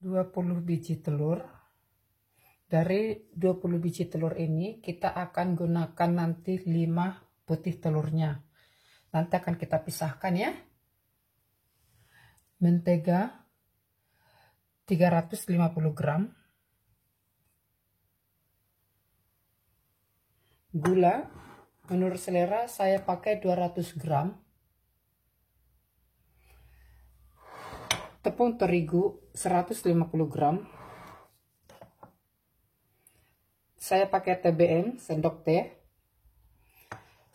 20 biji telur. Dari 20 biji telur ini kita akan gunakan nanti 5 putih telurnya. Nanti akan kita pisahkan ya. Mentega 350 gram. Gula menurut selera saya pakai 200 gram. Tepung terigu 150 gram. Saya pakai TBM sendok teh.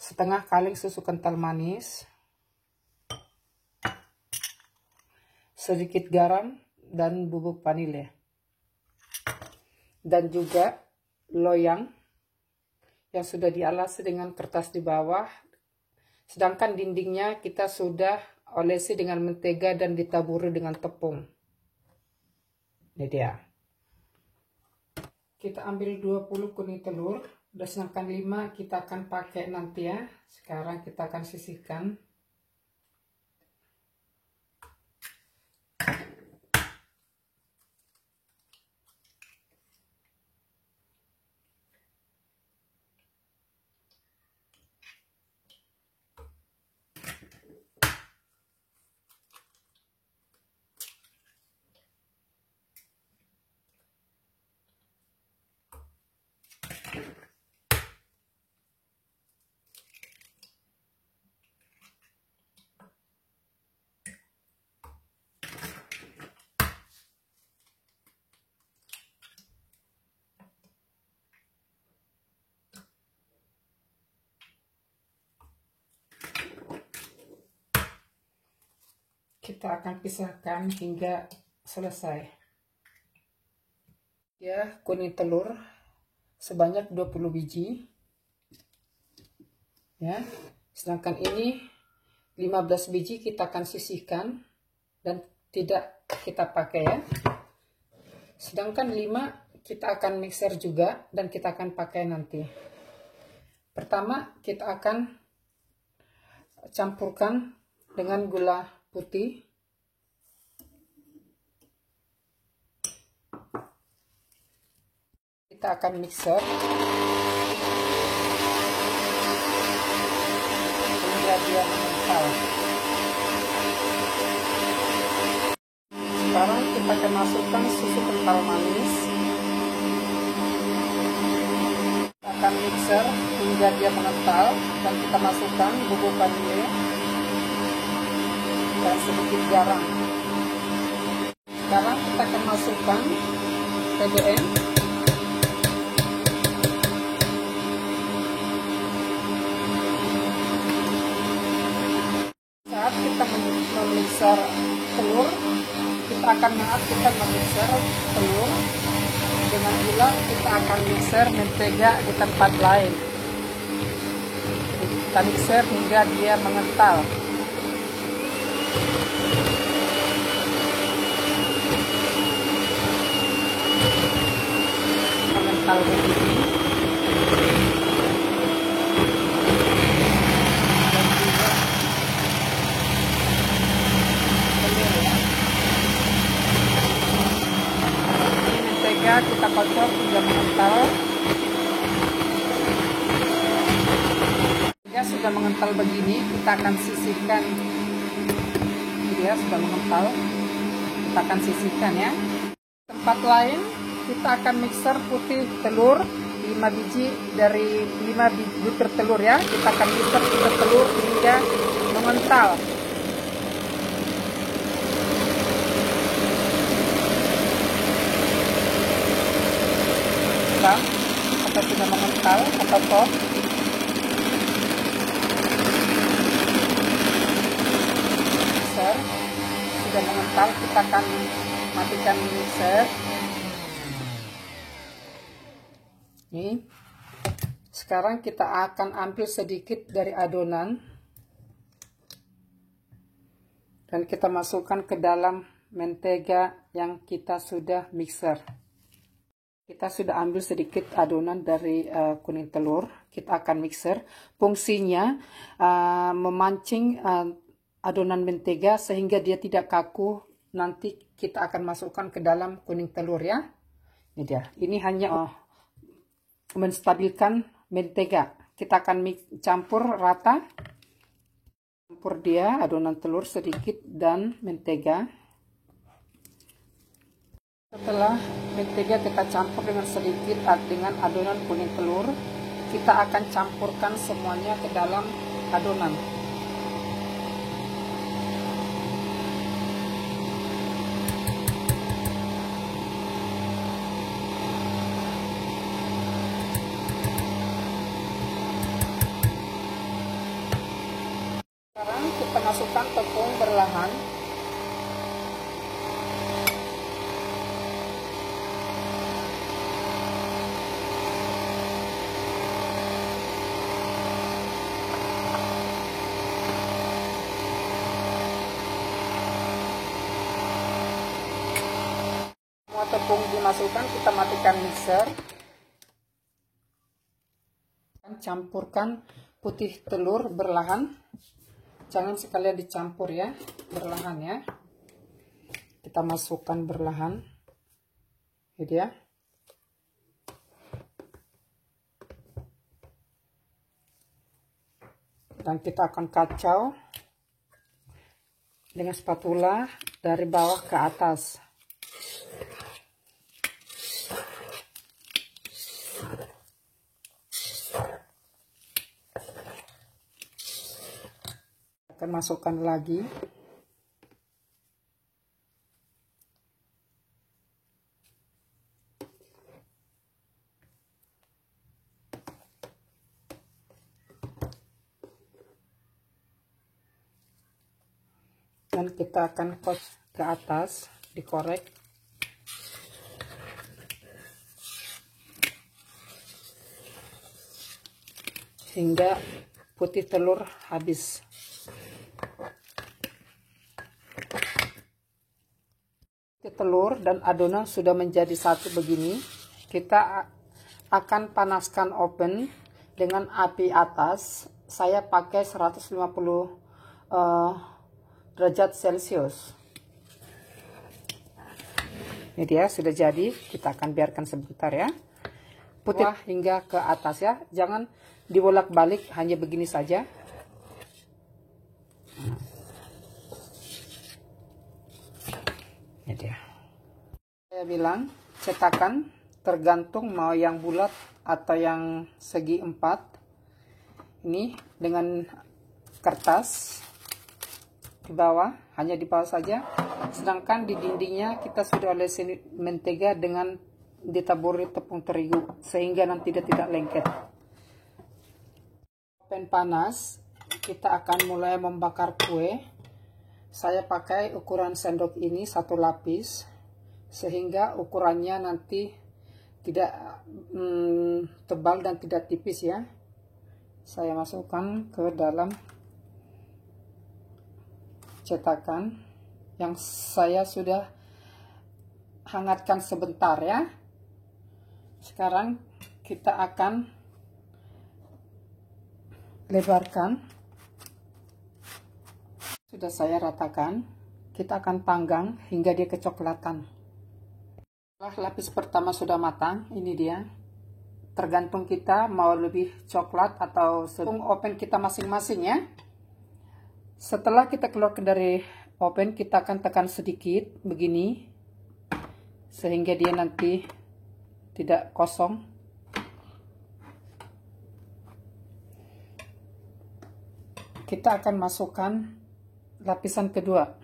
Setengah kaleng susu kental manis. Sedikit garam dan bubuk vanila. Dan juga loyang yang sudah dialasi dengan kertas di bawah. Sedangkan dindingnya kita sudah olesi dengan mentega dan ditaburi dengan tepung. Ini dia. Kita ambil 20 kuning telur, sedangkan 5 kita akan pakai nanti ya. Sekarang kita akan sisihkan. Kita akan pisahkan hingga selesai. Ya, kuning telur sebanyak 20 biji. Ya. Sedangkan ini 15 biji kita akan sisihkan dan tidak kita pakai ya. Sedangkan 5 kita akan mixer juga dan kita akan pakai nanti. Pertama kita akan campurkan dengan gula putih. Kita akan mixer hingga dia mengental. Sekarang kita akan masukkan susu kental manis. Kita akan mixer hingga dia mengental dan kita masukkan bubuk vanila dan sedikit garam. Sekarang kita akan masukkan TBM. Saat kita memixer telur, kita akan memixer telur dengan gula, kita akan mixer mentega di tempat lain. Kita mixer hingga dia mengental. Mengental begini. Kita kocok hingga mengental. Dia sudah mengental begini, kita akan sisihkan. Dia sudah mengental, kita akan sisihkan ya. Tempat lain kita akan mixer putih telur 5 biji dari 5 butir telur ya. Kita akan mixer putih telur hingga mengental. Atau sudah mengental atau top. Mixer sudah mengental, kita akan matikan mixer. Nih. Sekarang kita akan ambil sedikit dari adonan dan kita masukkan ke dalam mentega yang kita sudah mixer. Kita sudah ambil sedikit adonan dari kuning telur, kita akan mixer. Fungsinya memancing adonan mentega sehingga dia tidak kaku nanti kita akan masukkan ke dalam kuning telur ya. Ini dia. Ini hanya menstabilkan mentega. Kita akan campur rata. Campur dia adonan telur sedikit dan mentega. Setelah mentega kita campur dengan sedikit dengan adonan kuning telur, kita akan campurkan semuanya ke dalam adonan. Sekarang kita masukkan tepung berlahan. Semua tepung dimasukkan, kita matikan mixer. Campurkan putih telur berlahan. Jangan sekalian dicampur ya, berlahan ya. Kita masukkan berlahan. Gitu ya. Dan kita akan kacau dengan spatula dari bawah ke atas. Akan masukkan lagi. Dan kita akan kos ke atas, dikorek. Hingga putih telur habis. Telur dan adonan sudah menjadi satu begini. Kita akan panaskan oven dengan api atas. Saya pakai 150 derajat Celcius. Ini dia sudah jadi. Kita akan biarkan sebentar ya. Putih hingga ke atas ya. Jangan dibolak-balik, hanya begini saja. Ini dia. Saya bilang cetakan tergantung mau yang bulat atau yang segi 4. Ini dengan kertas di bawah, hanya di bawah saja. Sedangkan di dindingnya kita sudah olesi mentega dengan ditaburi tepung terigu sehingga nanti dia tidak lengket. Oven panas, kita akan mulai membakar kue. Saya pakai ukuran sendok ini 1 lapis sehingga ukurannya nanti tidak tebal dan tidak tipis ya. Saya masukkan ke dalam cetakan yang saya sudah hangatkan sebentar ya. Sekarang kita akan lebarkan. Sudah saya ratakan. Kita akan panggang hingga dia kecoklatan. Setelah lapis pertama sudah matang, ini dia. Tergantung kita mau lebih coklat atau oven kita masing-masing ya. Setelah kita keluarkan dari oven, kita akan tekan sedikit begini sehingga dia nanti tidak kosong. Kita akan masukkan lapisan kedua.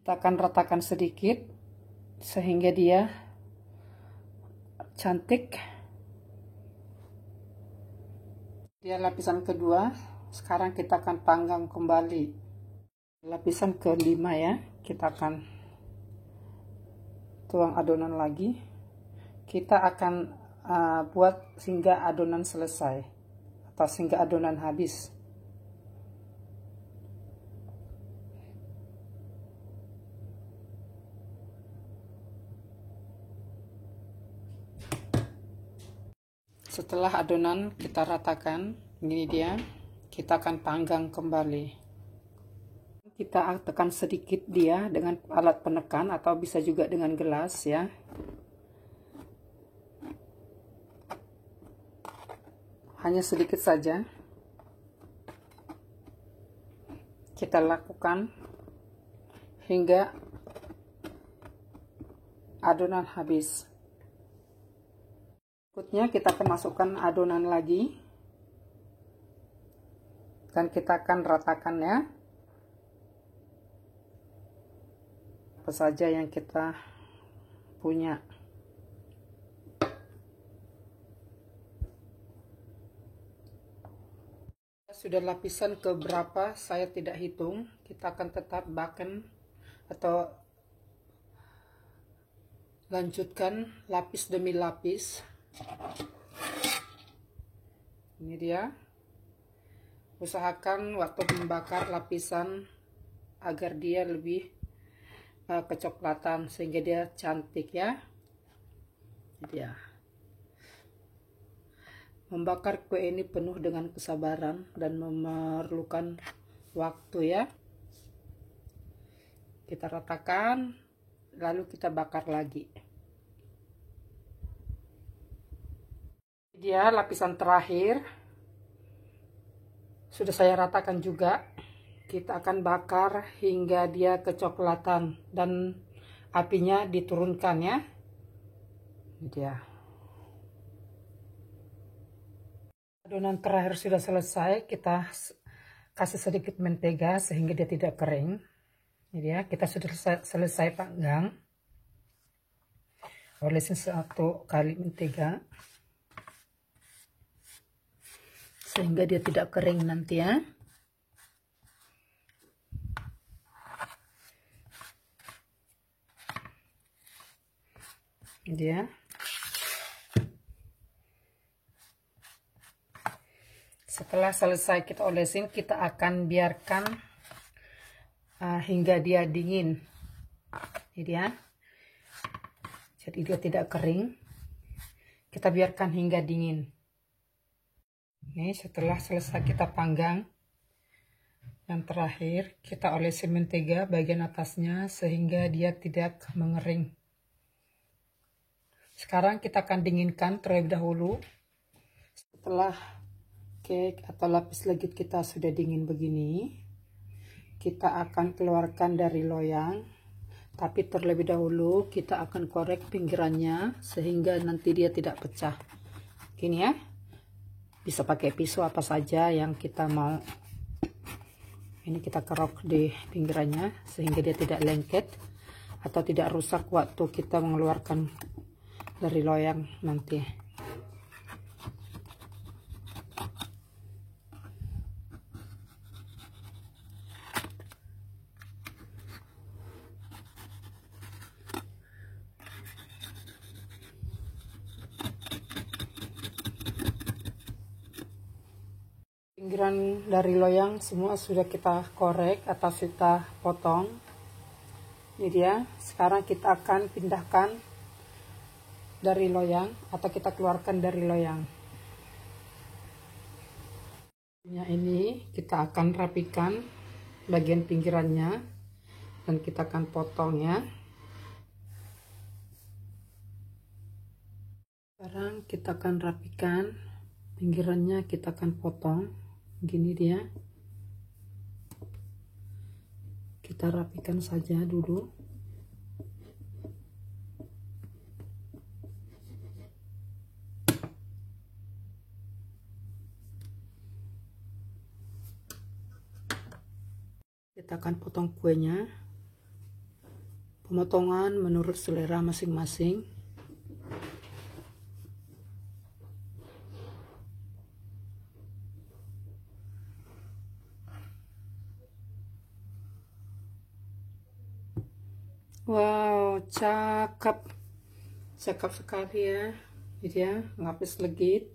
Kita akan ratakan sedikit sehingga dia cantik. Dia lapisan kedua. Sekarang kita akan panggang kembali. Lapisan kelima ya. Kita akan tuang adonan lagi. Kita akan buat hingga adonan selesai atau hingga adonan habis. Setelah adonan kita ratakan, ini dia, kita akan panggang kembali. Kita tekan sedikit dia dengan alat penekan atau bisa juga dengan gelas ya. Hanya sedikit saja. Kita lakukan hingga adonan habis. Berikutnya kita akan masukkan adonan lagi dan kita akan ratakan ya, apa saja yang kita punya. Sudah lapisan ke berapa saya tidak hitung, kita akan tetap baken atau lanjutkan lapis demi lapis. Ini dia. Usahakan waktu membakar lapisan agar dia lebih kecoklatan sehingga dia cantik ya. Ini dia. Membakar kue ini penuh dengan kesabaran dan memerlukan waktu ya. Kita ratakan lalu kita bakar lagi. Dia lapisan terakhir sudah saya ratakan juga. Kita akan bakar hingga dia kecoklatan dan apinya diturunkan ya. Ini dia. Adonan terakhir sudah selesai, kita kasih sedikit mentega sehingga dia tidak kering. Ini dia, kita sudah selesai panggang. Olesin 1 kali mentega sehingga dia tidak kering nanti ya. Ini dia. Setelah selesai kita olesin, kita akan biarkan hingga dia dingin. Ini dia. Jadi dia tidak kering. Kita biarkan hingga dingin. Ini setelah selesai kita panggang, yang terakhir kita olesin mentega bagian atasnya sehingga dia tidak mengering. Sekarang kita akan dinginkan terlebih dahulu. Setelah cake atau lapis legit kita sudah dingin begini, kita akan keluarkan dari loyang. Tapi terlebih dahulu kita akan korek pinggirannya sehingga nanti dia tidak pecah. Gini ya. Bisa pakai pisau apa saja yang kita mau. Ini kita kerok di pinggirannya sehingga dia tidak lengket atau tidak rusak waktu kita mengeluarkan dari loyang nanti. Pinggiran dari loyang semua sudah kita korek atau kita potong. Ini dia. Sekarang kita akan pindahkan dari loyang atau kita keluarkan dari loyang. Ini kita akan rapikan bagian pinggirannya dan kita akan potong ya. Sekarang kita akan rapikan pinggirannya, kita akan potong. Gini dia. Kita rapikan saja dulu. Kita akan potong kuenya. Pemotongan menurut selera masing-masing. Wow, cakep. Cakep sekali ya. Ini dia, lapis legit.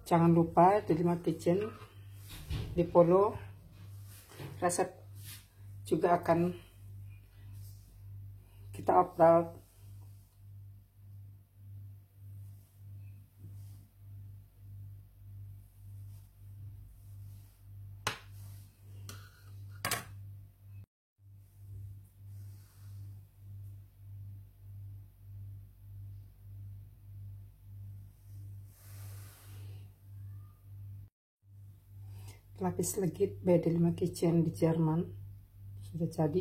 Jangan lupa Delima Kitchen di follow resep juga akan kita upload. Lapis legit BD5 Kitchen di Jerman sudah jadi.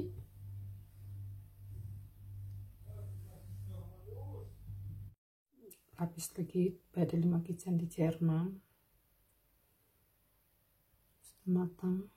Lapis legit BD5 Kitchen di Jerman sudah matang.